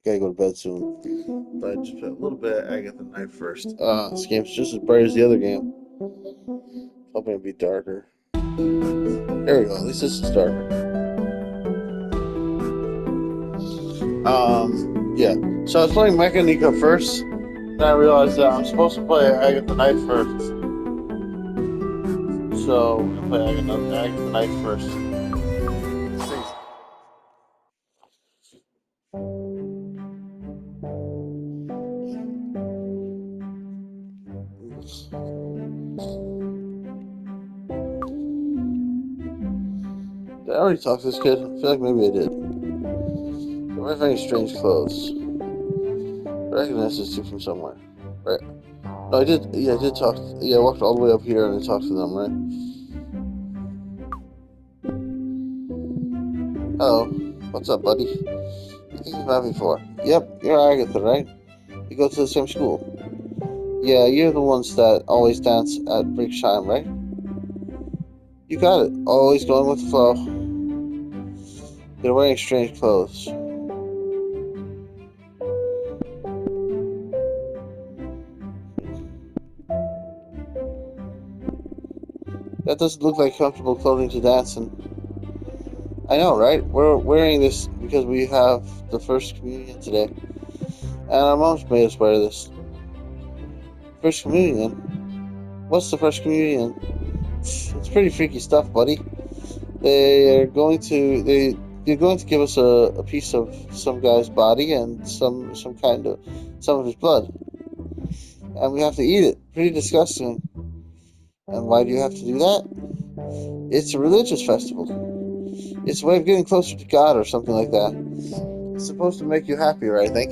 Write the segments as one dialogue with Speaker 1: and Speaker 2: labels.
Speaker 1: Gotta go to bed soon. But I just played a little bit of Agatha Knife first. This game's just as bright as the other game. Hoping it'd be darker. There we go. At least this is darker. Yeah. So I was playing Mechanica first. And I realized that I'm supposed to play Agatha Knife first. So we're gonna play Agatha Knife first. Did I already talk to this kid? I feel like maybe I did. Am I wearing strange clothes? I recognize this too from somewhere. Right. No, I did. Yeah, I did talk. Yeah, I walked all the way up here and I talked to them, right? Hello. What's up, buddy? What do you think you have me for? Yep, you're Agatha, right? We go to the same school. Yeah, you're the ones that always dance at break time, right? You got it. Always going with the flow. You're wearing strange clothes. That doesn't look like comfortable clothing to dance in. I know, right? We're wearing this because we have the first communion today. And our moms made us wear this. First communion? What's the first communion? It's pretty freaky stuff, buddy. They're going to give us a piece of some guy's body and some of his blood. And we have to eat it. Pretty disgusting. And why do you have to do that? It's a religious festival. It's a way of getting closer to God or something like that. It's supposed to make you happier, I think.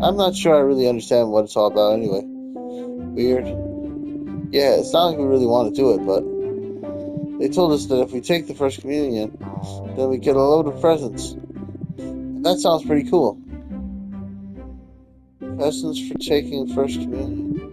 Speaker 1: I'm not sure I really understand what it's all about anyway. Weird. Yeah, it's not like we really want to do it, but they told us that if we take the first communion, then we get a load of presents. And that sounds pretty cool. Presents for taking first communion.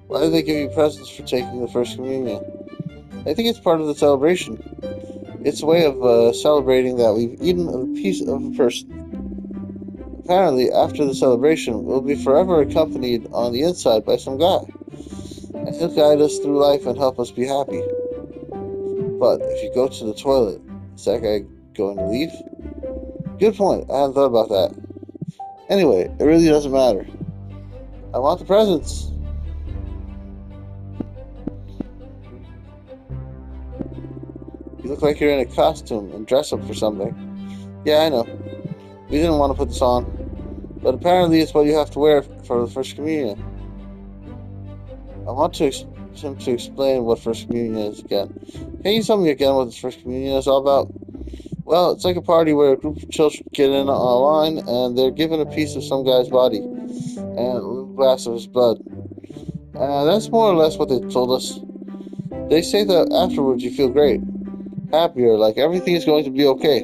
Speaker 1: Why do they give you presents for taking the first communion? I think it's part of the celebration. It's a way of celebrating that we've eaten a piece of a person. Apparently, after the celebration, we'll be forever accompanied on the inside by some guy. And he'll guide us through life and help us be happy. But if you go to the toilet, is that guy going to leave? Good point. I hadn't thought about that. Anyway, it really doesn't matter. I want the presents. You look like you're in a costume and dress up for something. Yeah, I know. We didn't want to put this on, but apparently it's what you have to wear for the first communion. I want him to explain what first communion is again. Can you tell me again what this first communion is all about? Well, it's like a party where a group of children get in a line and they're given a piece of some guy's body and a little glass of his blood. That's more or less what they told us. They say that afterwards you feel great, happier, like everything is going to be okay.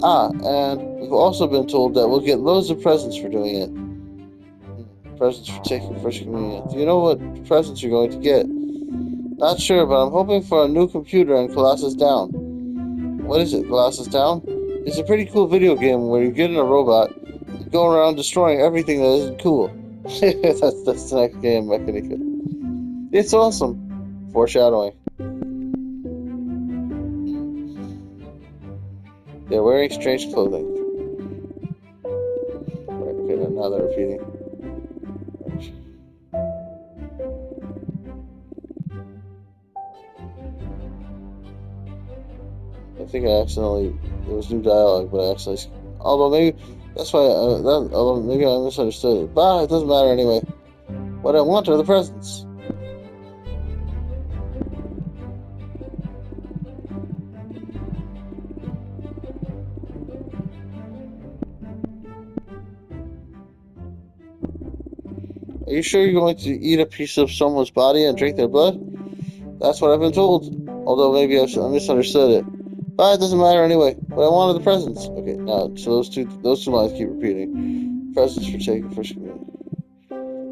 Speaker 1: And we've also been told that we'll get loads of presents for doing it. Presents for taking first communion. Do you know what presents you're going to get? Not sure, but I'm hoping for a new computer and Colossus Down. What is it, Colossus Down? It's a pretty cool video game where you get in a robot and go around destroying everything that isn't cool. That's the next game, Mechanica. It's awesome. Foreshadowing. They're wearing strange clothing. Right, okay, now they're repeating. I think I accidentally, there was new dialogue, but I accidentally, although maybe, that's why, although maybe I misunderstood it. But it doesn't matter anyway. What I want are the presents. Are you sure you're going to eat a piece of someone's body and drink their blood? That's what I've been told. Although maybe I misunderstood it. But it doesn't matter anyway. But I wanted the presents. Okay, now so those two lines keep repeating. Presents for taking first communion.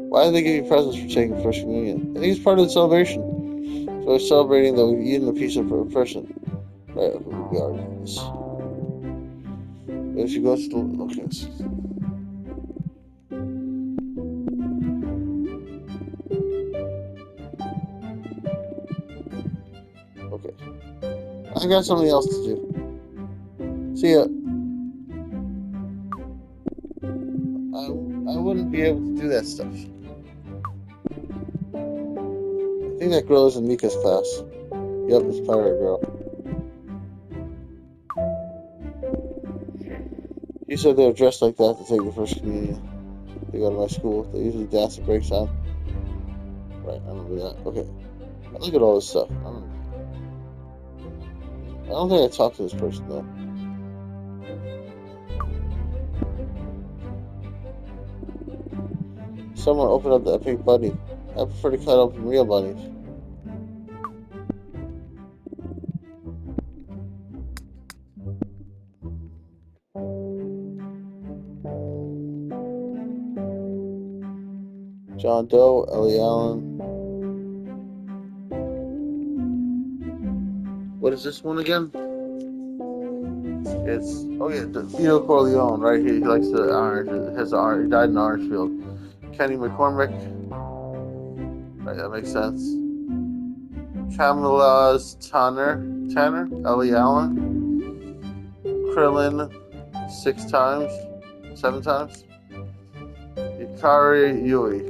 Speaker 1: Why do they give you presents for taking first communion? I think it's part of the celebration. So we're celebrating that we've eaten a piece of a person. Right, we are this. Where she goes to... Okay. Okay. I got something else to do. See ya. I wouldn't be able to do that stuff. I think that girl is in Mika's class. Yep, it's Pirate Girl. She said they were dressed like that to take the first communion. They go to my school. They usually dance at break time. Right, I remember that. Okay. I look at all this stuff. I don't think I talked to this person, though. Someone opened up that pink bunny. I prefer to cut open real bunnies. John Doe, Ellie Allen. What is this one again? It's Vito Corleone, right? He likes the orange. He died in Orangefield. Kenny McCormick. Right, that makes sense. Camila's Tanner, Ellie Allen. Krillin, 7 times. Ikari Yui.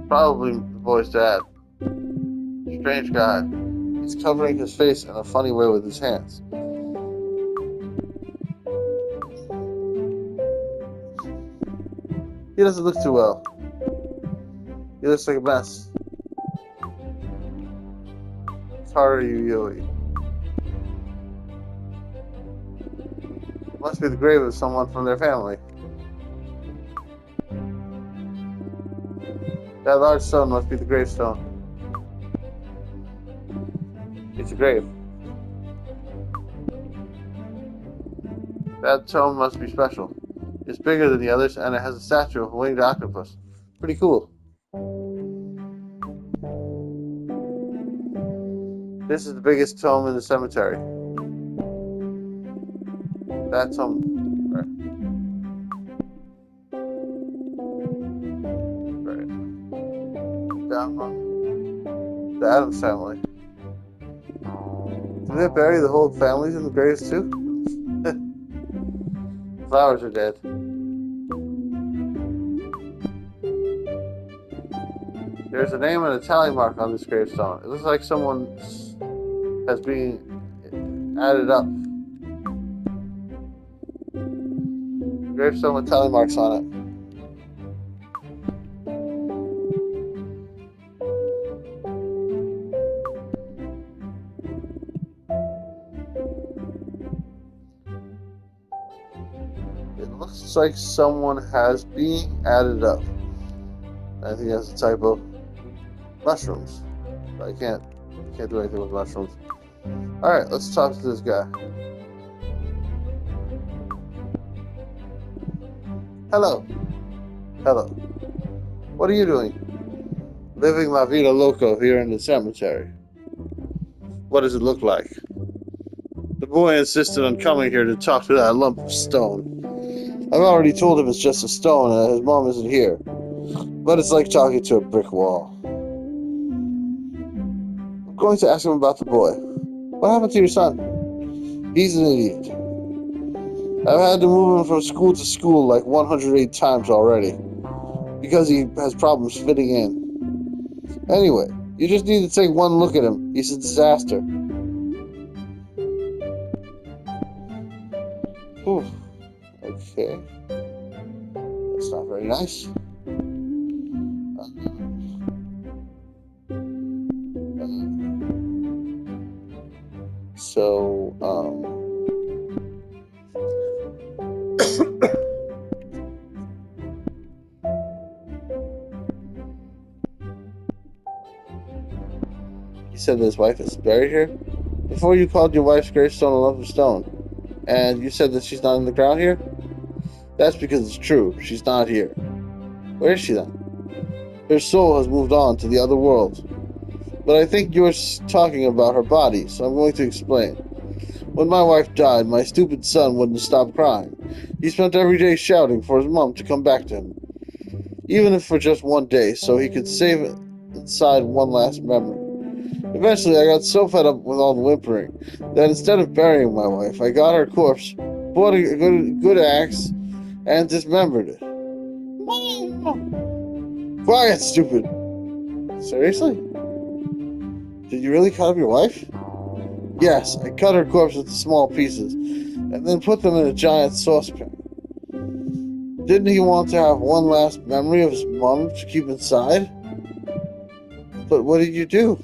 Speaker 1: Probably the boy's dad. Strange guy. He's covering his face in a funny way with his hands. He doesn't look too well. He looks like a mess. Yui. Must be the grave of someone from their family. That large stone must be the gravestone. It's a grave. That tomb must be special. It's bigger than the others, and it has a statue of a winged octopus. Pretty cool. This is the biggest tomb in the cemetery. That tomb. Right. Down on the Addams family. Do they bury the whole families in the graves too? Flowers are dead. There's a name and a tally mark on this gravestone. It looks like someone has been added up. Gravestone with tally marks on it. It looks like someone has been added up. I think that's a typo. Mushrooms. But I can't do anything with mushrooms. Alright, let's talk to this guy. Hello. What are you doing? Living La Vida Loco here in the cemetery. What does it look like? The boy insisted on coming here to talk to that lump of stone. I've already told him it's just a stone and his mom isn't here. But it's like talking to a brick wall. I'm going to ask him about the boy. What happened to your son? He's an idiot. I've had to move him from school to school like 108 times already. Because he has problems fitting in. Anyway, you just need to take one look at him. He's a disaster. Whew. Okay. That's not very nice. He said that his wife is buried here? Before you called your wife's gravestone a lump of stone, and you said that she's not in the ground here? That's because it's true. She's not here. Where is she then? Her soul has moved on to the other world. But I think you're talking about her body, so I'm going to explain. When my wife died, my stupid son wouldn't stop crying. He spent every day shouting for his mom to come back to him, even if for just one day, so he could save it inside one last memory. Eventually, I got so fed up with all the whimpering that instead of burying my wife, I got her corpse, bought a good axe, and dismembered it. Quiet, stupid! Seriously? Did you really cut up your wife? Yes, I cut her corpse into small pieces, and then put them in a giant saucepan. Didn't he want to have one last memory of his mom to keep inside? But what did you do?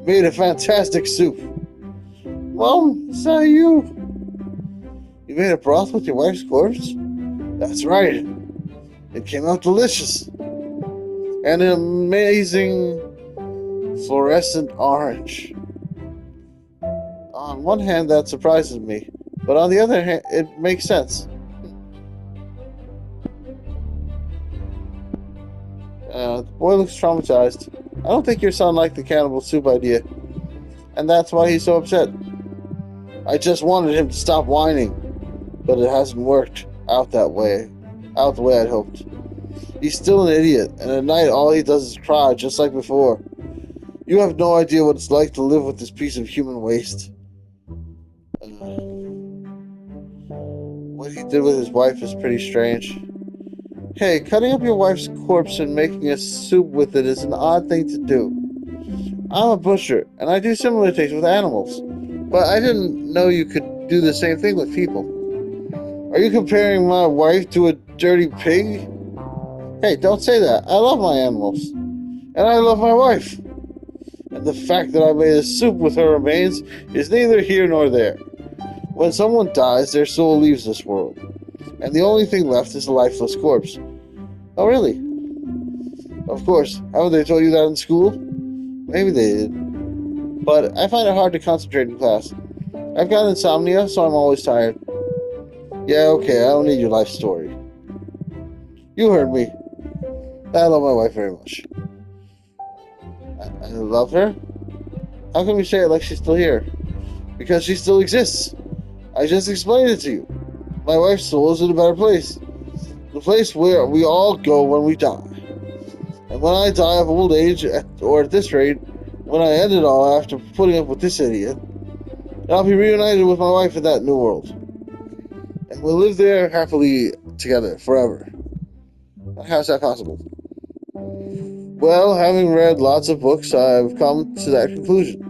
Speaker 1: Made a fantastic soup. Mom, is that you? You made a broth with your wife's corpse? That's right. It came out delicious. And an amazing fluorescent orange. On one hand, that surprises me, but on the other hand, it makes sense. The boy looks traumatized. I don't think your son liked the cannibal soup idea, and that's why he's so upset. I just wanted him to stop whining, but it hasn't worked out the way I'd hoped. He's still an idiot, and at night all he does is cry, just like before. You have no idea what it's like to live with this piece of human waste. What he did with his wife is pretty strange. Hey, cutting up your wife's corpse and making a soup with it is an odd thing to do. I'm a butcher, and I do similar things with animals, but I didn't know you could do the same thing with people. Are you comparing my wife to a dirty pig? Hey, don't say that. I love my animals, and I love my wife. And the fact that I made a soup with her remains is neither here nor there. When someone dies, their soul leaves this world, and the only thing left is a lifeless corpse. Oh, really? Of course. Haven't they told you that in school? Maybe they did. But I find it hard to concentrate in class. I've got insomnia, so I'm always tired. Yeah, okay, I don't need your life story. You heard me. I love my wife very much. I love her? How can we say it like she's still here? Because she still exists. I just explained it to you. My wife's soul is in a better place. The place where we all go when we die. And when I die of old age, or at this rate, when I end it all after putting up with this idiot, I'll be reunited with my wife in that new world. And we'll live there happily together, forever. How's that possible? Well, having read lots of books, I've come to that conclusion.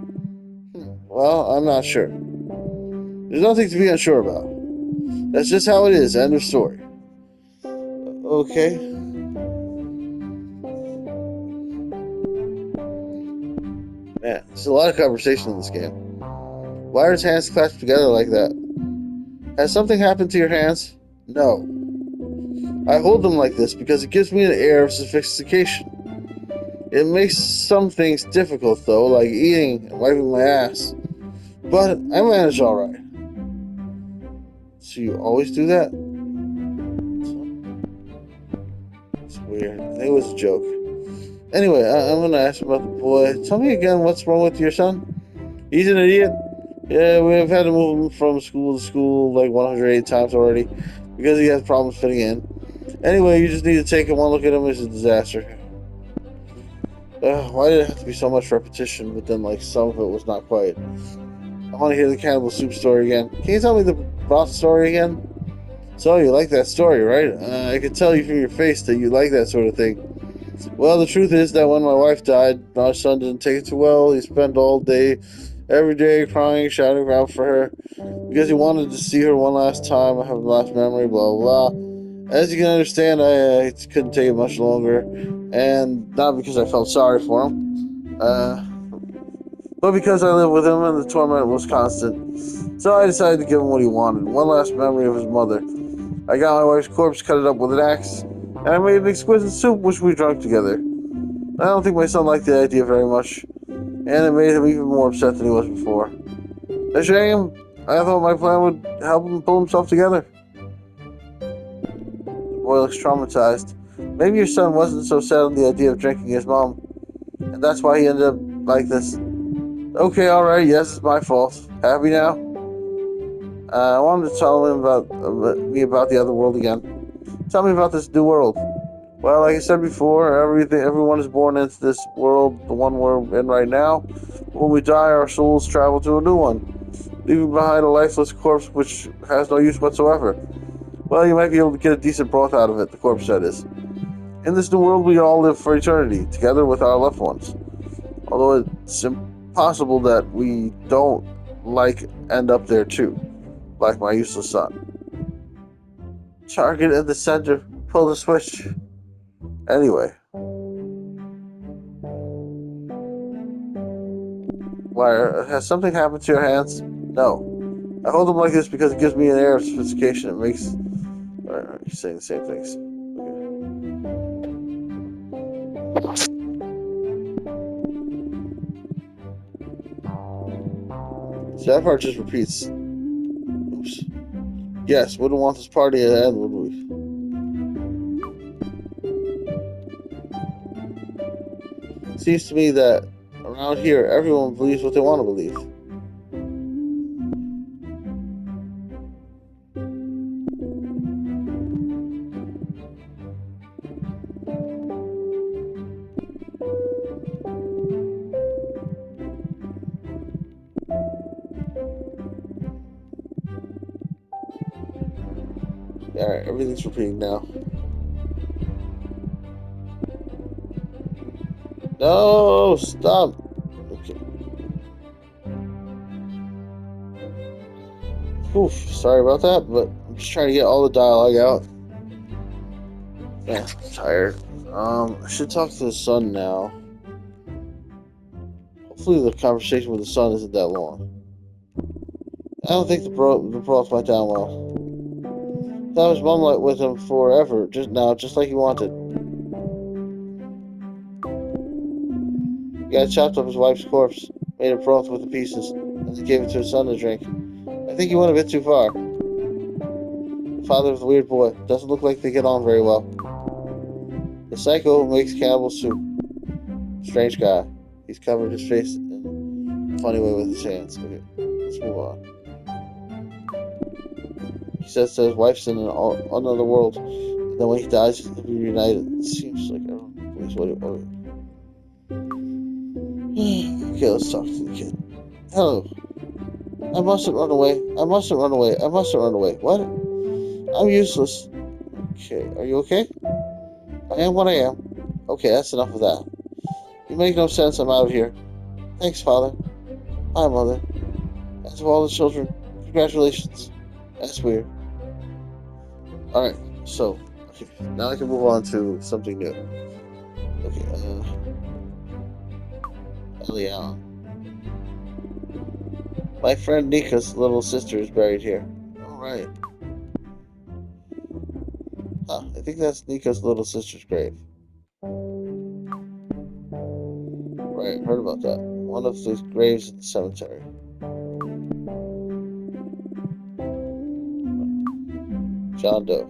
Speaker 1: Well, I'm not sure. There's nothing to be unsure about. That's just how it is, end of story. Okay. Man, there's a lot of conversation in this game. Why are his hands clasped together like that? Has something happened to your hands? No. I hold them like this because it gives me an air of sophistication. It makes some things difficult, though, like eating and wiping my ass. But I manage all right. So you always do that? It's weird. I think it was a joke. Anyway, I'm going to ask about the boy. Tell me again what's wrong with your son? He's an idiot? Yeah, we've had to move him from school to school like 108 times already because he has problems fitting in. Anyway, you just need to take one look at him. It's a disaster. Why did it have to be so much repetition, but then like some of it was not quite? I want to hear the cannibal soup story again. Can you tell me the broth story again? So, you like that story, right? I could tell you from your face that you like that sort of thing. Well, the truth is that when my wife died, our son didn't take it too well. He spent all day, every day, crying, shouting out for her, because he wanted to see her one last time, have a last memory, blah, blah, blah. As you can understand, I couldn't take it much longer, and not because I felt sorry for him, but because I lived with him and the torment was constant. So I decided to give him what he wanted, one last memory of his mother. I got my wife's corpse, cut it up with an axe, and I made an exquisite soup which we drank together. I don't think my son liked the idea very much, and it made him even more upset than he was before. A shame. I thought my plan would help him pull himself together. The boy looks traumatized. Maybe your son wasn't so set on the idea of drinking his mom, and that's why he ended up like this. Okay, alright, yes, it's my fault. Happy now? I wanted to tell him about the other world again. Tell me about this new world. Well, like I said before, everyone is born into this world, the one we're in right now. When we die, our souls travel to a new one, leaving behind a lifeless corpse which has no use whatsoever. Well, you might be able to get a decent broth out of it, the corpse said is. In this new world, we all live for eternity, together with our loved ones. Although it's impossible that we don't, end up there too, like my useless son. Target in the center, pull the switch. Anyway, why, has something happened to your hands? No. I hold them like this because it gives me an air of sophistication. It makes. You're saying the same things. So that part just repeats. Oops. Yes, wouldn't want this party to end, would we? Seems to me that around here, everyone believes what they want to believe. Alright, everything's repeating now. No, stop. Okay. Oof, sorry about that, but I'm just trying to get all the dialogue out. Man, I'm tired. I should talk to the sun now. Hopefully the conversation with the sun isn't that long. I don't think the broth went down well. That was mum with him forever, just like he wanted. He got chopped up his wife's corpse, made a broth with the pieces, and then gave it to his son to drink. I think he went a bit too far. The father of the weird boy doesn't look like they get on very well. The psycho makes cannibal soup. Strange guy. He's covered his face in a funny way with his hands. Okay, let's move on. He says that his wife's in another world, and then when he dies, they'll be reunited. It seems like everyone believes what. Okay, let's talk to the kid. Hello. I mustn't run away. I mustn't run away. I mustn't run away. What? I'm useless. Okay, are you okay? I am what I am. Okay, that's enough of that. You make no sense. I'm out of here. Thanks, Father. Hi, Mother. And to all the children, congratulations. That's weird. Alright, so, okay, now I can move on to something new. Okay, Ellie Allen. My friend Nika's little sister is buried here. Alright. Huh, I think that's Nika's little sister's grave. Right, heard about that. One of the graves in the cemetery. John Doe.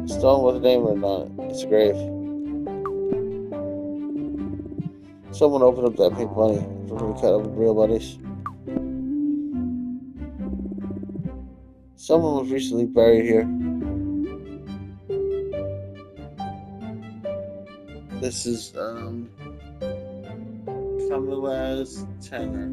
Speaker 1: Stone with a name written on it. It's a grave. Someone opened up that pink money for me to cut up with real monies. Someone was recently buried here. This is, Camilla's Tanner.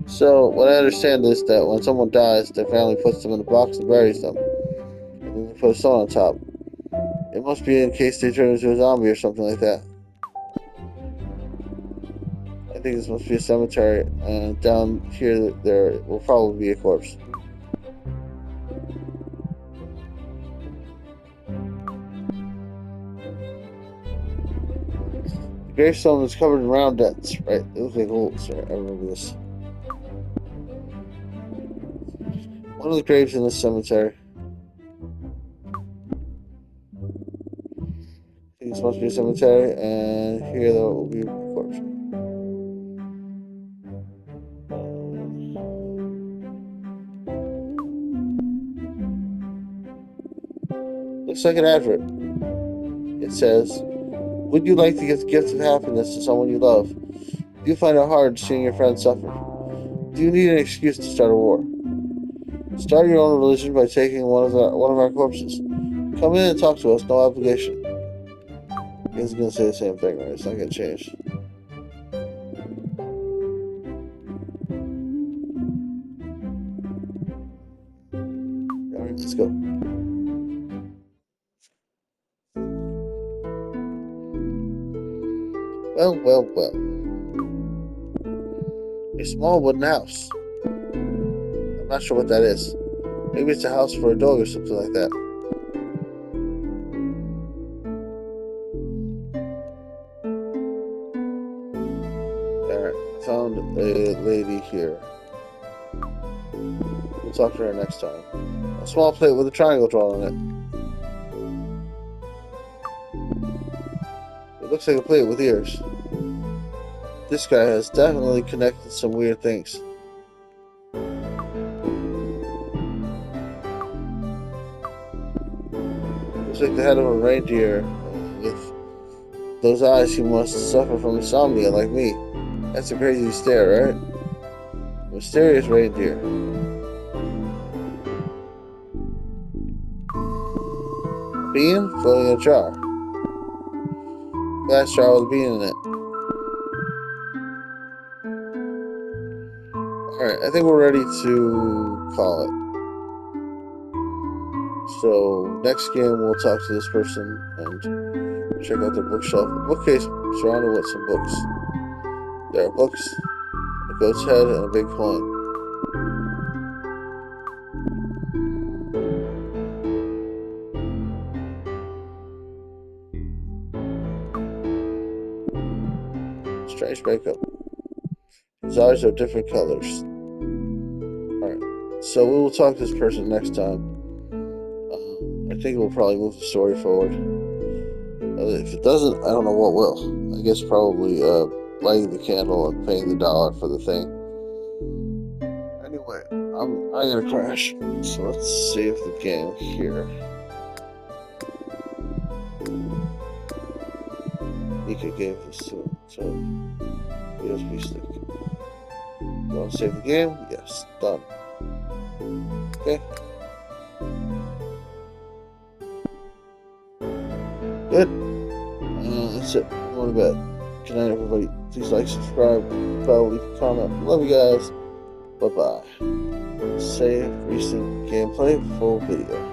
Speaker 1: So, what I understand is that when someone dies, their family puts them in a box and buries them. And then they put a stone on top. It must be in case they turn into a zombie or something like that. I think this must be a cemetery, and down here there will probably be a corpse. The gravestone is covered in round dents, right? It looks like holes. Right? I remember this. One of the graves in this cemetery. I think this must be a cemetery, and here there will be a corpse. Looks like an advert. It says, Would you like to give the gift of happiness to someone you love? Do you find it hard seeing your friends suffer? Do you need an excuse to start a war? Start your own religion by taking one of our corpses. Come in and talk to us, no obligation. He's gonna say the same thing, right? It's not gonna change. Alright, let's go. Well, well, well. A small wooden house. I'm not sure what that is. Maybe it's a house for a dog or something like that. Alright, found a lady here. We'll talk to her next time. A small plate with a triangle drawn on it. It looks like a plate with ears. This guy has definitely connected some weird things. Looks like the head of a reindeer. With those eyes, he must suffer from insomnia like me. That's a crazy stare, right? Mysterious reindeer. A bean floating in a jar. Glass jar with a bean in it. Alright, I think we're ready to call it. So, next game we'll talk to this person and check out their bookshelf. A bookcase surrounded with some books. There are books, a goat's head, and a big coin. Strange makeup. His eyes are different colors. Alright, so we will talk to this person next time. I think we'll probably move the story forward. If it doesn't, I don't know what will. I guess probably lighting the candle and paying the dollar for the thing. Anyway, I'm gonna crash. So let's save the game here. Nika gave this to USB stick. You want to save the game? Yes, done. Okay. Good. That's it. I'm going to bed. Good night, everybody. Please like, subscribe, bell, leave a comment. Love you guys. Bye bye. Save recent gameplay full video.